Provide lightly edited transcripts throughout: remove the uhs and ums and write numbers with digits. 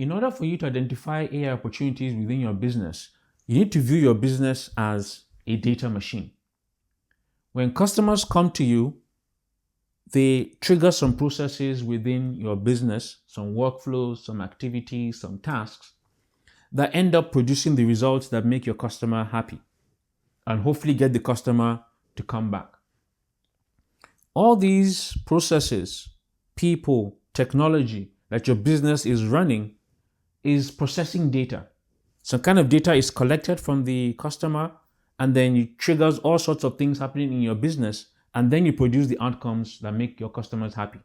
In order for you to identify AI opportunities within your business, you need to view your business as a data machine. When customers come to you, they trigger some processes within your business, some workflows, some activities, some tasks that end up producing the results that make your customer happy and hopefully get the customer to come back. All these processes, people, technology that your business is running is processing data. Some kind of data is collected from the customer, and then it triggers all sorts of things happening in your business, and then you produce the outcomes that make your customers happy.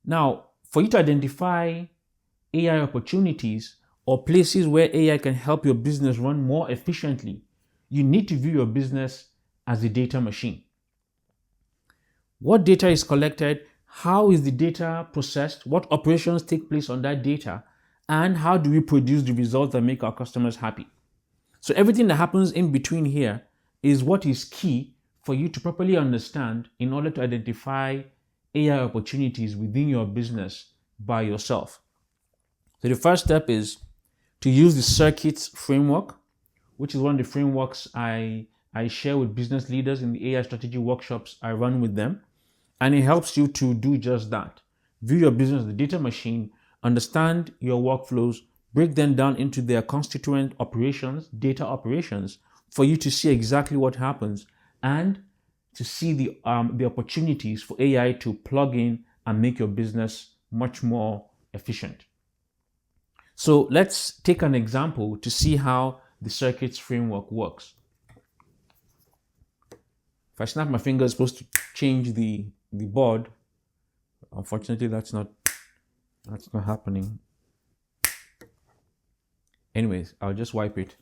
Now, for you to identify AI opportunities or places where AI can help your business run more efficiently, you need to view your business as a data machine. What data is collected? How is the data processed? What operations take place on that data? And how do we produce the results that make our customers happy? So everything that happens in between here is what is key for you to properly understand in order to identify AI opportunities within your business by yourself. So the first step is to use the CIRCTS Framework, which is one of the frameworks I share with business leaders in the AI strategy workshops I run with them. And it helps you to do just that. View your business as a data machine, understand your workflows, break them down into their constituent operations, data operations, for you to see exactly what happens and to see the opportunities for AI to plug in and make your business much more efficient. So let's take an example to see how the CIRCTS Framework works. If I snap my finger, it's supposed to change the board. Unfortunately, that's not happening. Anyways, I'll just wipe it.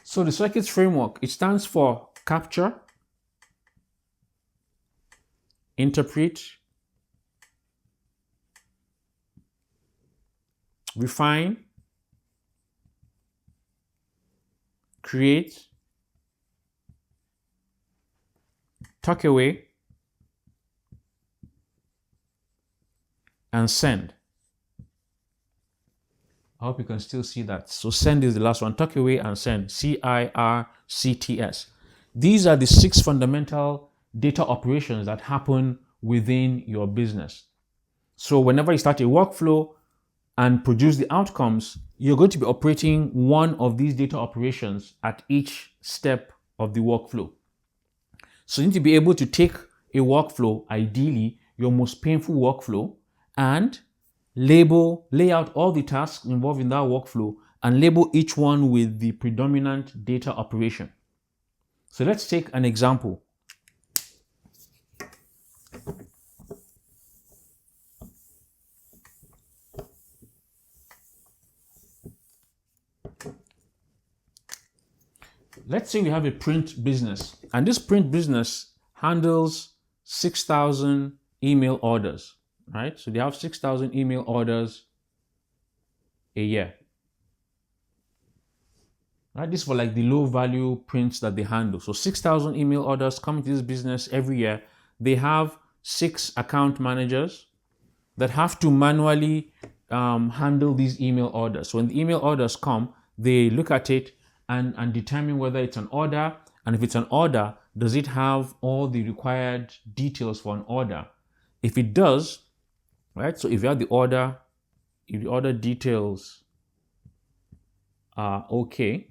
So the CIRCTS Framework, it stands for capture, interpret, refine, create, tuck away, and send. I hope you can still see that. So send is the last one. Tuck away and send. CIRCTS. These are the 6 fundamental data operations that happen within your business. So whenever you start a workflow and produce the outcomes, you're going to be operating one of these data operations at each step of the workflow. So you need to be able to take a workflow, ideally your most painful workflow, and lay out all the tasks involved in that workflow and label each one with the predominant data operation. So let's take an example. Let's say we have a print business, and this print business handles 6,000 email orders, right? So they have 6,000 email orders a year. Right? This is for like the low value prints that they handle. So 6,000 email orders come to this business every year. They have 6 account managers that have to manually handle these email orders. So when the email orders come, they look at it and determine whether it's an order. And if it's an order, does it have all the required details for an order? If it does, right? So if you have the order, if the order details are okay,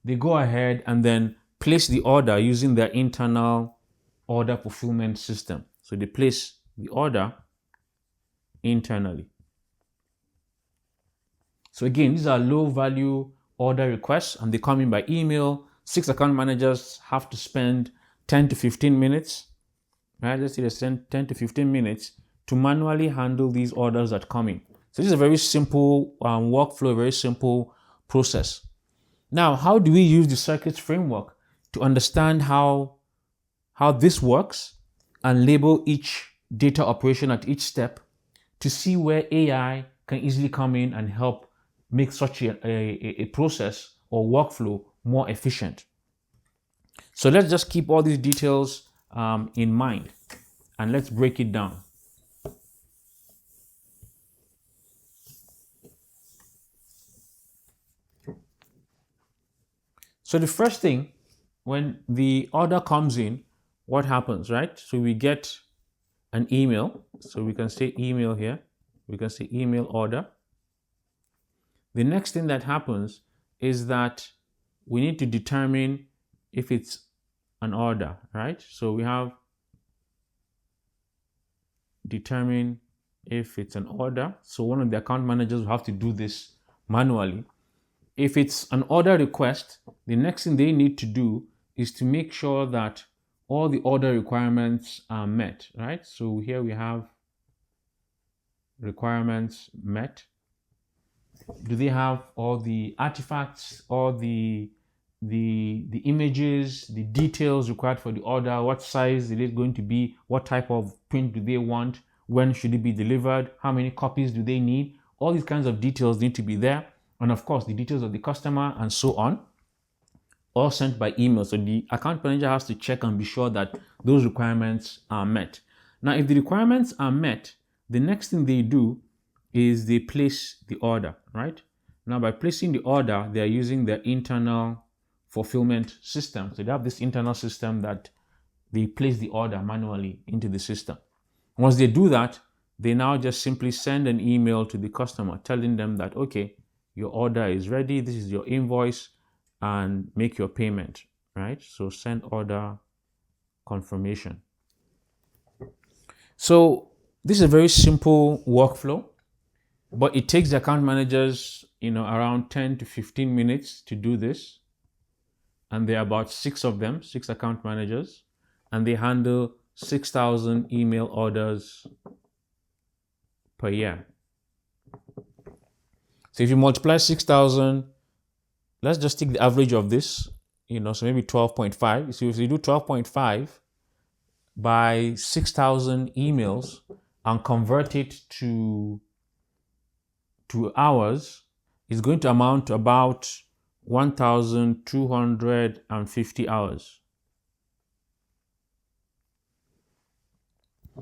they go ahead and then place the order using their internal order fulfillment system. So they place the order internally. So again, these are low value order requests and they come in by email. 6 account managers have to spend 10 to 15 minutes, right? Let's say they spend 10 to 15 minutes to manually handle these orders that come in. So this is a very simple workflow, a very simple process. Now, how do we use the CIRCTS framework to understand how this works and label each data operation at each step to see where AI can easily come in and help make such a process or workflow more efficient? So let's just keep all these details in mind. And let's break it down. So the first thing, when the order comes in, what happens, right? So we get an email. So we can say email here. We can say email order. The next thing that happens is that we need to determine if it's an order, right? So we have determine if it's an order. So one of the account managers will have to do this manually. If it's an order request, the next thing they need to do is to make sure that all the order requirements are met, right? So here we have requirements met. Do they have all the artifacts, all the images, the details required for the order? What size is it going to be? What type of print do they want? When should it be delivered? How many copies do they need? All these kinds of details need to be there. And of course, the details of the customer and so on, all sent by email. So the account manager has to check and be sure that those requirements are met. Now, if the requirements are met, the next thing they do is they place the order, right? Now, by placing the order, they are using their internal fulfillment system. So they have this internal system that they place the order manually into the system. Once they do that, they now just simply send an email to the customer telling them that, okay, your order is ready, this is your invoice, and make your payment, right? So send order confirmation. So this is a very simple workflow, but it takes the account managers, around 10 to 15 minutes to do this. And there are about 6 of them, 6 account managers, and they handle 6,000 email orders per year. So if you multiply 6,000, let's just take the average of this, so maybe 12.5. So if you do 12.5 by 6,000 emails and convert it to hours, it's going to amount to about 1,250 hours.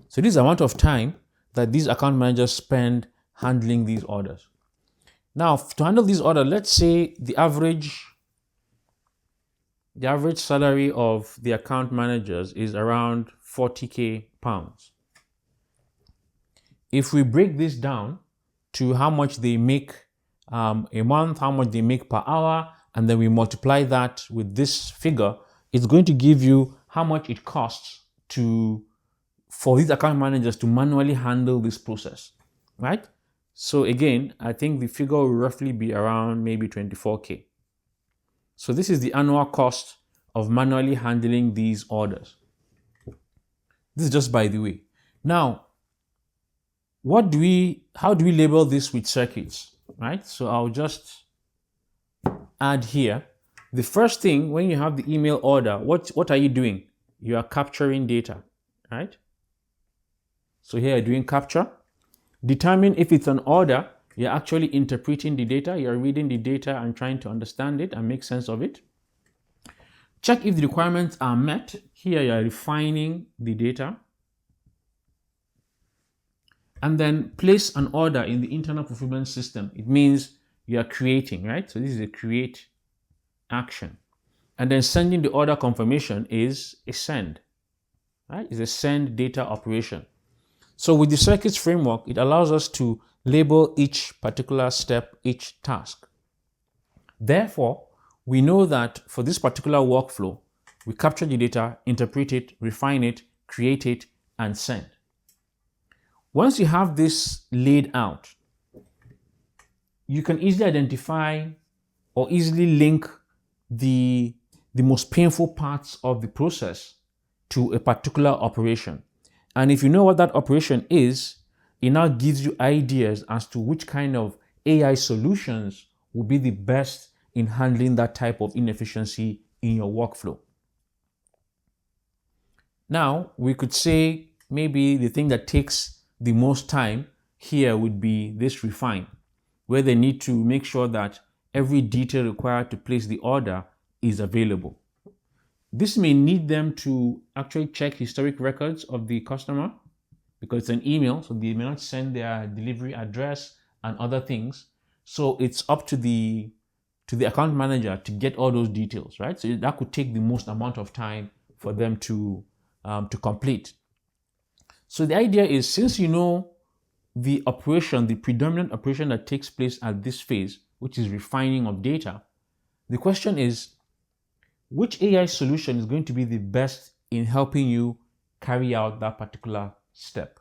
So this is the amount of time that these account managers spend handling these orders. Now, to handle these orders, let's say the average salary of the account managers is around 40k pounds. If we break this down to how much they make a month, how much they make per hour, and then we multiply that with this figure, it's going to give you how much it costs for these account managers to manually handle this process, right? So again, I think the figure will roughly be around maybe 24k. So this is the annual cost of manually handling these orders. This is just by the way. Now, how do we label this with circuits, right? So I'll just add here. The first thing, when you have the email order, what are you doing? You are capturing data, right? So here you're doing capture. Determine if it's an order, you're actually interpreting the data, you're reading the data and trying to understand it and make sense of it. Check if the requirements are met. Here you're refining the data. And then place an order in the internal fulfillment system. It means you are creating, right? So this is a create action. And then sending the order confirmation is a send, right? It's a send data operation. So with the CIRCTS framework, it allows us to label each particular step, each task. Therefore, we know that for this particular workflow, we capture the data, interpret it, refine it, create it, and send. Once you have this laid out, you can easily identify or easily link the most painful parts of the process to a particular operation. And if you know what that operation is, it now gives you ideas as to which kind of AI solutions will be the best in handling that type of inefficiency in your workflow. Now, we could say maybe the thing that takes the most time here would be this refine, where they need to make sure that every detail required to place the order is available. This may need them to actually check historic records of the customer because it's an email, so they may not send their delivery address and other things. So it's up to the account manager to get all those details, right? So that could take the most amount of time for them to complete. So the idea is, since you know the operation, the predominant operation that takes place at this phase, which is refining of data, the question is, which AI solution is going to be the best in helping you carry out that particular step?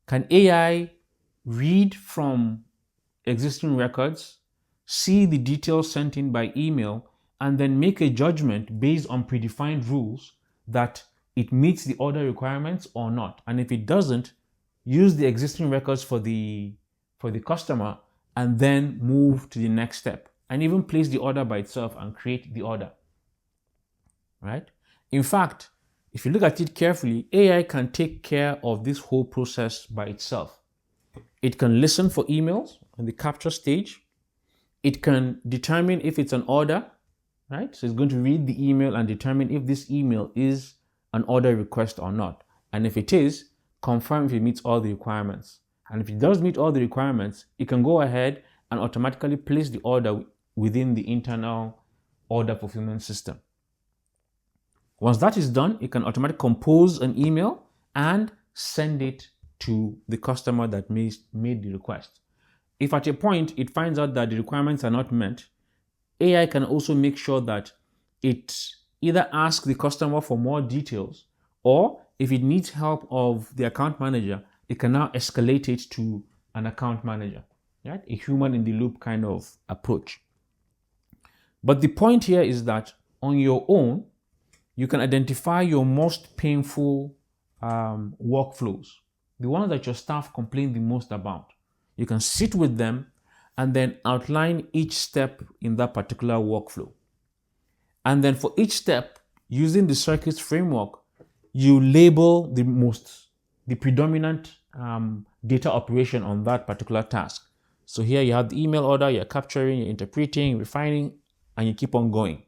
Can AI read from existing records, see the details sent in by email, and then make a judgment based on predefined rules that it meets the order requirements or not? And if it doesn't, use the existing records for the customer and then move to the next step and even place the order by itself and create the order, right? In fact, if you look at it carefully, AI can take care of this whole process by itself. It can listen for emails on the capture stage. It can determine if it's an order, right? So it's going to read the email and determine if this email is an order request or not. And if it is, confirm if it meets all the requirements. And if it does meet all the requirements, it can go ahead and automatically place the order within the internal order fulfillment system. Once that is done, it can automatically compose an email and send it to the customer that made the request. If at a point it finds out that the requirements are not met, AI can also make sure that it either asks the customer for more details, or if it needs help of the account manager, it can now escalate it to an account manager, right? A human in the loop kind of approach. But the point here is that on your own, you can identify your most painful workflows, the ones that your staff complain the most about. You can sit with them and then outline each step in that particular workflow. And then for each step, using the CIRCTS framework, you label the predominant data operation on that particular task. So here you have the email order, you're capturing, you're interpreting, refining, and you keep on going.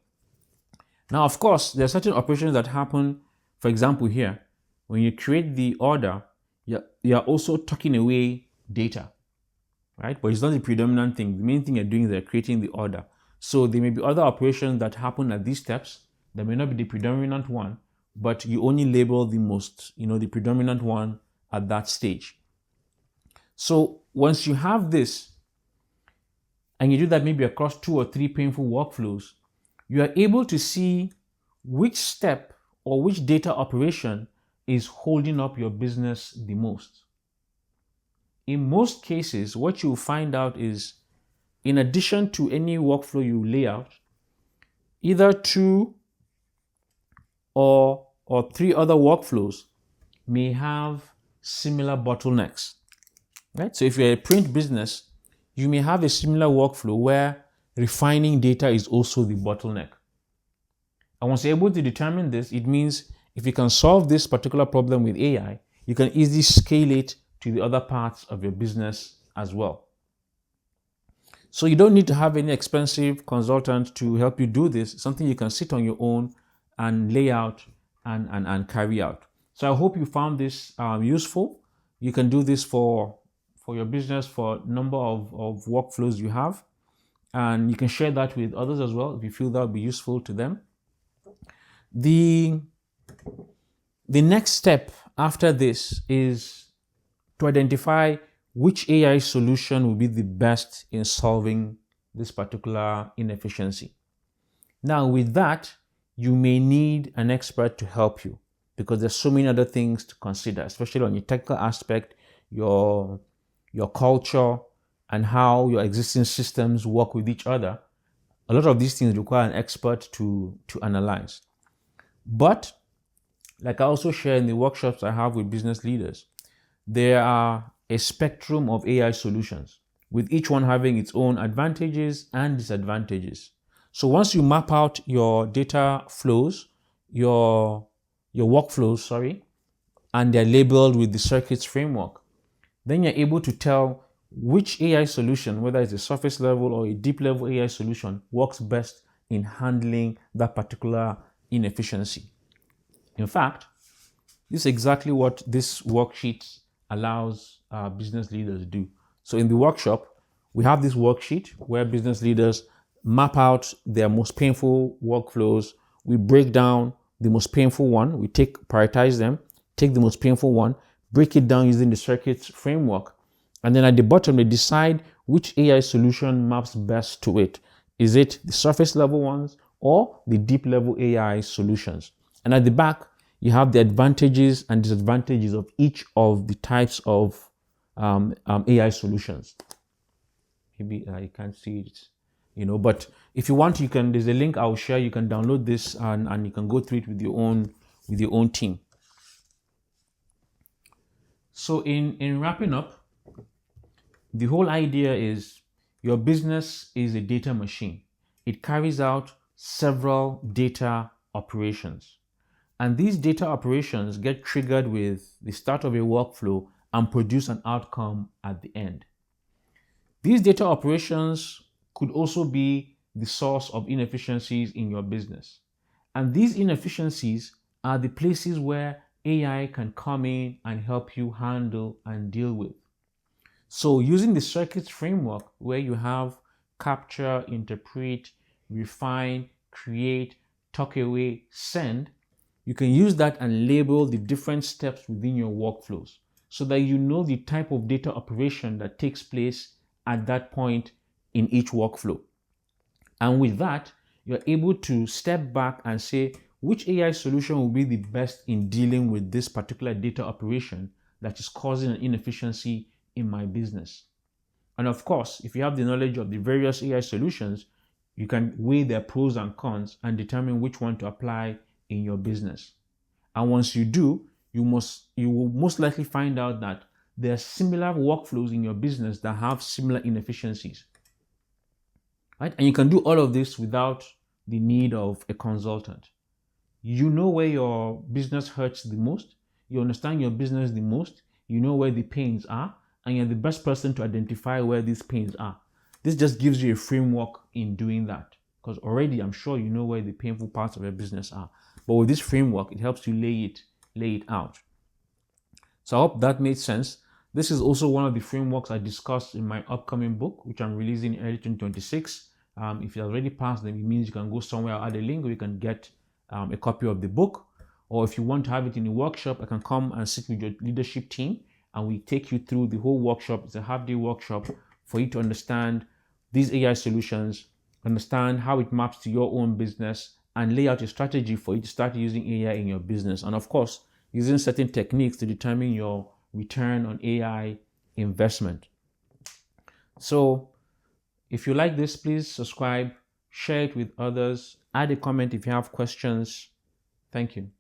Now, of course, there are certain operations that happen. For example, here, when you create the order, you're also tucking away data, right? But it's not the predominant thing. The main thing you're doing is you're creating the order. So there may be other operations that happen at these steps that may not be the predominant one, but you only label the most, the predominant one at that stage. So once you have this, and you do that maybe across 2 or 3 painful workflows, you are able to see which step or which data operation is holding up your business the most. In most cases, what you'll find out is, in addition to any workflow you lay out, either 2 or 3 other workflows may have similar bottlenecks, right? So if you're a print business, you may have a similar workflow where refining data is also the bottleneck. And once you're able to determine this, it means if you can solve this particular problem with AI, you can easily scale it to the other parts of your business as well. So you don't need to have any expensive consultant to help you do this. It's something you can sit on your own and lay out and carry out. So I hope you found this useful. You can do this for your business, for a number of workflows you have. And you can share that with others as well if you feel that would be useful to them. The next step after this is to identify which AI solution will be the best in solving this particular inefficiency. Now, with that, you may need an expert to help you because there's so many other things to consider, especially on your technical aspect, your culture, and how your existing systems work with each other. A lot of these things require an expert to analyze. But like I also share in the workshops I have with business leaders, there are a spectrum of AI solutions, with each one having its own advantages and disadvantages. So once you map out your data flows, your workflows, and they're labeled with the CIRCTS framework, then you're able to tell which AI solution, whether it's a surface level or a deep level AI solution, works best in handling that particular inefficiency. In fact, this is exactly what this worksheet allows business leaders to do. So in the workshop, we have this worksheet where business leaders map out their most painful workflows. We break down the most painful one. We prioritize them, take the most painful one, break it down using the CIRCTS framework. And then at the bottom, they decide which AI solution maps best to it. Is it the surface level ones or the deep level AI solutions? And at the back, you have the advantages and disadvantages of each of the types of AI solutions. Maybe you can't see it, but if you want, you can. There's a link I'll share. You can download this and you can go through it with your own team. So in wrapping up, the whole idea is your business is a data machine. It carries out several data operations. And these data operations get triggered with the start of a workflow and produce an outcome at the end. These data operations could also be the source of inefficiencies in your business. And these inefficiencies are the places where AI can come in and help you handle and deal with. So using the CIRCTS framework, where you have capture, interpret, refine, create, tuck away, send, you can use that and label the different steps within your workflows so that you know the type of data operation that takes place at that point in each workflow. And with that, you're able to step back and say, which AI solution will be the best in dealing with this particular data operation that is causing an inefficiency in my business? And of course, if you have the knowledge of the various AI solutions, you can weigh their pros and cons and determine which one to apply in your business. And once you do, you will most likely find out that there are similar workflows in your business that have similar inefficiencies. Right? And you can do all of this without the need of a consultant. You know where your business hurts the most, you understand your business the most, you know where the pains are, and you're the best person to identify where these pains are. This just gives you a framework in doing that, because already I'm sure you know where the painful parts of your business are. But with this framework, it helps you lay it out. So I hope that made sense. This is also one of the frameworks I discussed in my upcoming book, which I'm releasing in early 2026. If you already passed them, it means you can go somewhere, I'll add a link, or you can get a copy of the book. Or if you want to have it in a workshop, I can come and sit with your leadership team and we take you through the whole workshop. It's a half-day workshop for you to understand these AI solutions, understand how it maps to your own business, and lay out a strategy for you to start using AI in your business. And of course, using certain techniques to determine your return on AI investment. So if you like this, please subscribe, share it with others, add a comment if you have questions. Thank you.